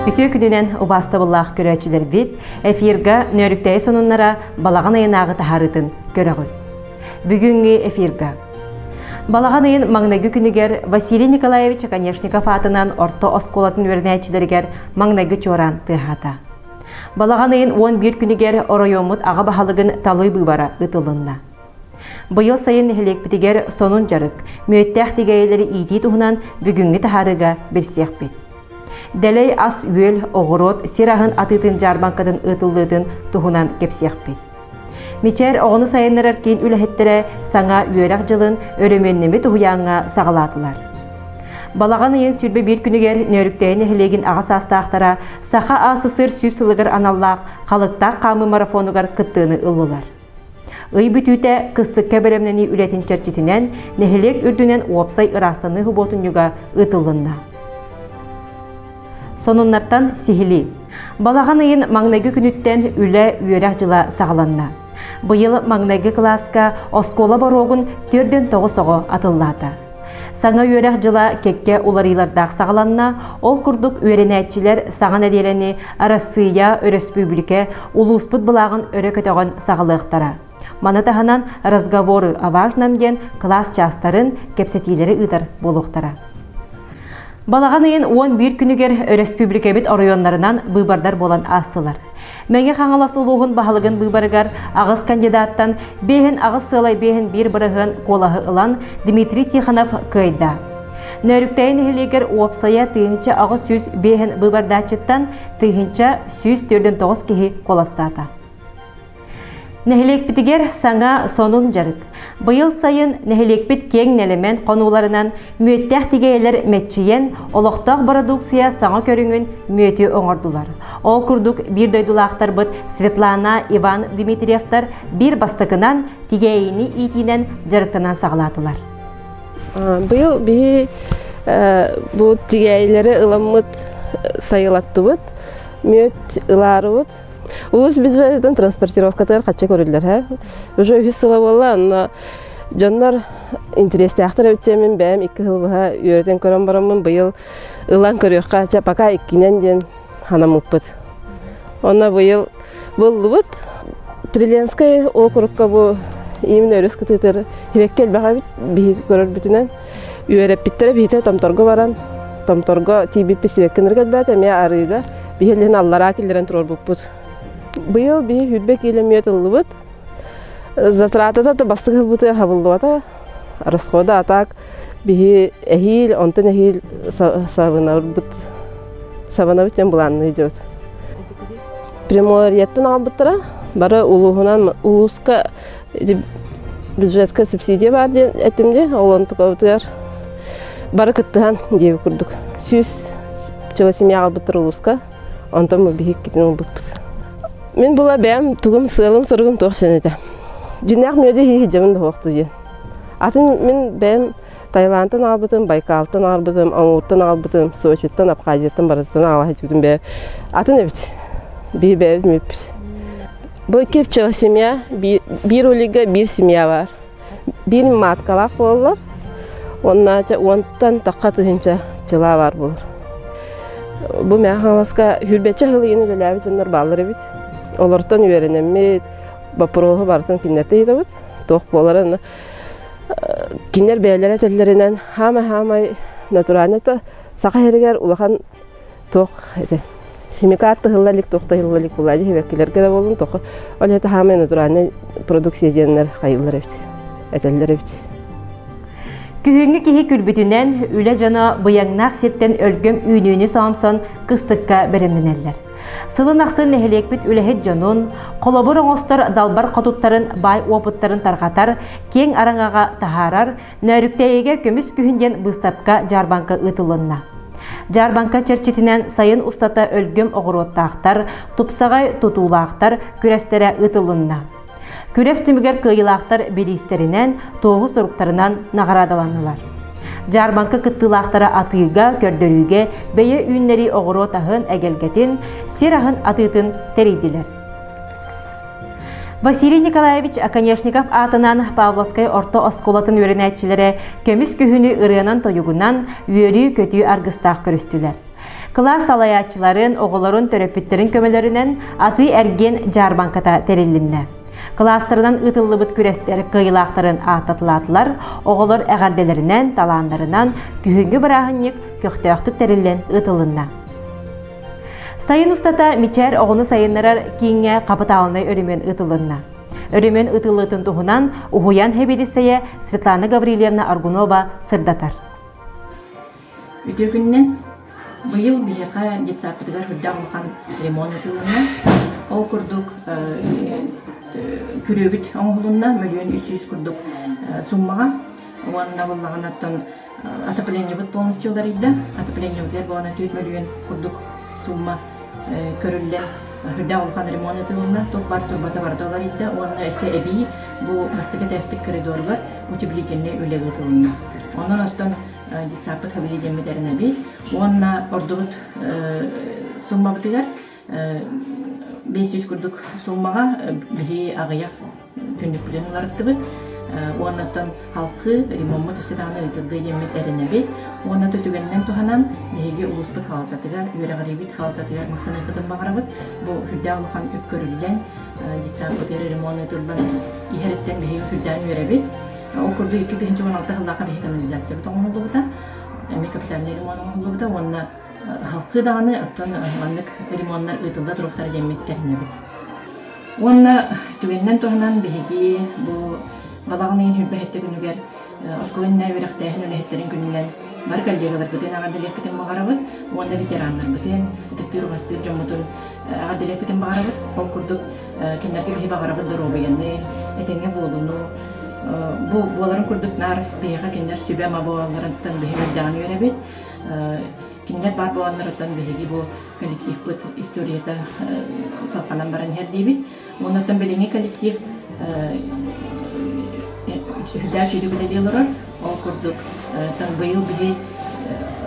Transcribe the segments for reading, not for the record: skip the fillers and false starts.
Bütün gününden ubastabıllah görəçiler bit, efirga nörüktəyi sonunlara balağan ayınağı taharıdın görəğün. Bugünkü efirga. Balağan ayın mağnagı günüger Vasiliy Nikolaevich Akanyeshnikov atınan orta oskolatın öğrenəçileriger mağnagı çoran tıhata. Balağan ayın 11 günüger orayomut ağa bahalığın talı bıbara ıtılınna. Bıyıl sayın nehilek bitiger sonun jarık, müettəh digayları iti tuhunan bugünkü taharıga birsiyaq bit. Deley as üel oğurot sirahın atıtın jarbankadın ıtıldığın tuhunan kepsiyaq bit. Miçer oğunu sayınlar keyin ülehettere sana üyerak jılın örümennemi tuhuyağına sağalatılar. Balağan ayın sürbe bir günüger nörükteyin ehilegin ağız astağıtara sağa asısır süs ılıgır anallaq kalıqtaq kamı marafonugar kıttığını ıllılar. Iy bütüte kıstık keberemneni ületin çerçitinen nehilek ürdünen uapsay ırastanı hıbotunyuga ıtılınna. Sonunlardan sihili. Balağan ayın mağnagı günütten üle üyerak jıla sağlanna. Bıyıl mağnagı klaska oskola barogun törden toğu atıllarda. Sana üyerak jıla kekke ularılardaq sağlanna, ol kurduk öğrenetçiler sağan edeleni Arasıya, Respublike, Ulusput bulağın öre kötağın sağlıqtara. Manatahanan razgavoru avajnam den klas çastarın kepsetileri ıdır boluqtara. Balağan ayın 11 günüger Respublike bit orayonlarından bıbardar bolan astılar. Menge xaŋalas uluğun bahalığın bıbarıgar ağız kandidattan behen ağız sığlay behen bir bırığın kolahı ılan Dmitri Tikhonov kıyda. Nörükteyin ehliger uapsaya tığınca ağız süz behen bıbardaçıttan tığınca süz törden toğuz kehi kolastata. Nehilek bitiger sana sonun jarık. Bıyıl sayın nehilek bit keng element konularından müettəh digeyeler metçiyen oloqtaq produksiya sana körüngün müeti oңordular. Ol kurduk bir doydulaqtar bıt Svetlana Ivan Dmitrievtar bir bastıkınan digeyini itinen jarıktanan sağladılar. Bıyıl bu digeyeleri ılamıt sayılattı bıt, müet ıları bıt. Улус bizden transportировкатар кача көрүлөр. Уже үһү сыла болла, жаннар интерестяктар өтөмүн бәм 2 жыл баха үйрөтен көрөм барамын. Быйыл ылан көрөккө ача пока 2нен ден ханамыппыт. Онна быйыл болдубут. Приленская округка бу именно өрөскөтөр хебеккел бага би көрөр бүтүнөн үйрөп биттер бите томторго баран. Томторго тибип сибеккенерге бәтә ме арыга бихелен аллара килдерен турор буппут. Быйыл би хүрбек елемет ылыбыт. Затратата да бастыгыл бутер хабылдыта. Расхода атак би эхил онтен эхил савынабыт. Савынабытен буланны идет. Приморьеттен абыттыра бары улугунан улуска бюджетка субсидия бар этимде олонтукабытыр. Бары кыттыган деп курдук. Сүз чыла семья абыттыр улуска. Онтон мы бихик кетен бутпут. Мен була бәм тугум сылым соргум тохшенете. Жинак мөдө хижемин хокту же. Атын мен бәм Таиландтан албытым, Байкалтан албытым, Амуртан албытым, Сочиттан, Абхазияттан бараттан ала хижбитим бә. Атын эбит. Би бәм меп. Бу кепче семья, бир улига бир семья бар. Бир маткалак болдулар. Оннача онтан таккатынча жыла бар булар. Бу мәхаласка хүрбече хылыйны беләбит жоннор баллар бит. Олортон үйренемме бапрогы бартын киннерте идебит. Тох боларын киннер бәйләре телләреннән һәм натуральныйта сака хәргәр улахан тох иде. Химикат тыгыллык тохтайлык булады хәвәкиләргә дә булын тох. Алета һәм натуральный продукция дигәннәр хайыллар бит. Әтәлләр бит. Kühüngü kihi külbütünden üle jana bıyangnak sirtten ölgüm üynüğünü soğamson kıstıkka beremlenerler. Sılın aqsın nehelek bit ülehet janun, kolobur oңostor dalbar qotutların bay oputların tarqatar, keng araŋaga taharar, nörükteyege kömüs kühünden bыстапka jarbanka ıtılınna. Jarbanka çerçetinen sayın ustata ölgüm oğurottağtar, tupsagay tutulağtar, kürestere ıtılınna. Küres tümüger kıyılaqtar biristerinden, toğu soruktarından nağaradalanılar. Jarbanka kıttılaqtara atıyga, kördörüge, beye ünleri oğuru tahın egelgetin, sirahın atıtın teridiler. Vasiliy Nikolaevich Akanyeshnikov atınan Pavlovskay orta oskolatın öğrenetçilere kömüs kühünü ırıyanan toyugundan üyeri kötüyü argыстaq körüstüler. Klas alayaçıların, oğulların töröpütlerin kömelerinden atı ergen jarbankata terillinne. Klaslarından ıtıllıbıt küresleri kıyılaqtарын ahtatıladılar, oğullar əğardelerinden, talanlarından kühüngü bırağınlık köktöktük terillen ıtılınna. Sayın ustata miçer oğunu sayınlarar kiğine kapıtalını örümen ıtılınna. Örümen ıtıllıtın tuhunan uhuyan hebediseye Svetlana Gavrilevna Argunova sırdatar. Ötөгүннен быйыл бияка детсапытыгар хүрдагылхан ремонт ытылына ол курдук күрөбүт оңголунна миллион 300 курдук суммага уанна боллаганаттан отопление бут полностью ларыйда отопление бутер болана 4 миллион курдук сумма көрүлден хүрдагылхан ремонт ытылына топ бар турбата бар долларыйда уанна эсе эби бу мастыга теспит коридорга утеплительный үлег ытылына онон артан детсапыт хабыги деметерине бит уанна ордубут сумма бутыгар 500 курдук суммага бихи агыяк түндүк бүтүн уларыптыбы уаннаттан халкы ремонт төсөтаны ытылды деметерине бит уанна төтүгеннен туханан бихиги улуспут халтатыгар үйрөгөрүбүт халтатыгар мактаны кытын багарабыт бу хүрдагылхан өпкөрүлгөн детсапыт ремонт ытылдан ихереттен бихи хүрдан үйрөбүт ол курду 2016 жылдагы бихи канализация бутоңулубута эми капитальный ремонт оңулубута уанна халкы даганы оттон маннык ремонттар ытылда туруктар демет эринебит уанна түгеннен туханан бихиги бу балагынын хүрбэхетте күнүгер осколинна үрөхтэхин үлэхеттерин күнүнен бар коллегалар бытын агарделек битин багарабыт уанна ветерандар бытын тектир бастыр жомутун агарделек битин багарабыт ол курдук кинерге бихи багарабыт дорогуянны этеңге болуну бу боларын курдуктар бияка кинер сүбэма болаларынтан бихи үрдаган үйребит кинер бар боланларыттан бихиги бу коллектив быт историята салканан баран хердибит онотон белеңе коллектив хүрдаа чүйдү билелиолорор ол курдук тан быйыл бихи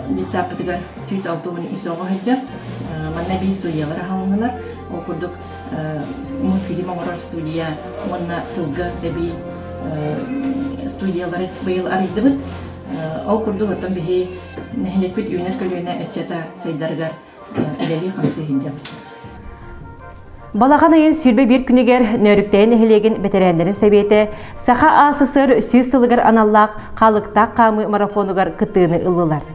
детсапытыгар сүүс алтуун үсөөгө хаджар манна би студиялар халыналар ол курдук мультфильм оңорор студия онна тылга эби студиялары быйыл арыйдыбыт ол курдук оттон бихи нехилекпит үйнер көлүөнө эччата сайдаргар элели хамсы хинжап Балахан айын сүрбе bir күнігер нөріктейін әхілеген бетерәндерін сәбеті саха асысыр сүйіз сылығыр аналлақ қалықтақ қамы марафонугар кыттыыны ылылар.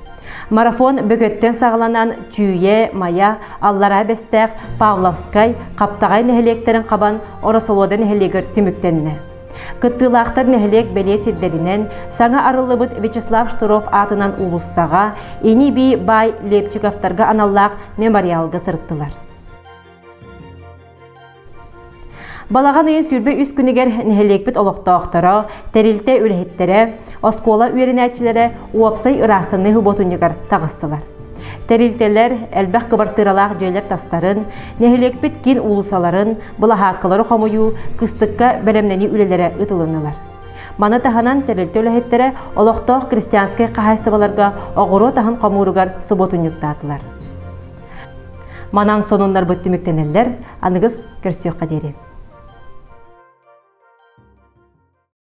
Марафон бөгөттен сағыланан Чүйе, Мая, Аллара Бестәқ, Павловскай, Қаптағай нәхілектерін қабан Орасолодан нәхілегір түміктеніне. Кыттылақтар нәхілек бәле сиддерінен саңа арылыбыт Вячеслав Штуров атынан улуссаға, ені бей бай Лепчиковтарға аналлақ мемориалға сырттылар. Балаган үйін сүрбе үс күнігер нәхелекбіт олықтауқтары, тәрілті үліхеттері, оскола үйренәтчілері уапсай ырастыны хүботынығар тағыстылар. Тәрілтелер әлбәқ қыбартыралақ жайлар тастарын, нәхелекбіт кен улысаларын, бұлахақылары қамыю, кыстыққа бәлемнені үлелері ұтылынылар. Маны таханан тәрілті үліхеттері олықтауқ крестьянскай қағайстываларға оғыру тахын қамуырығар сұботынықтатылар. Манан сонунлар бүттіміктенелер, анығыз көрсеу қадері.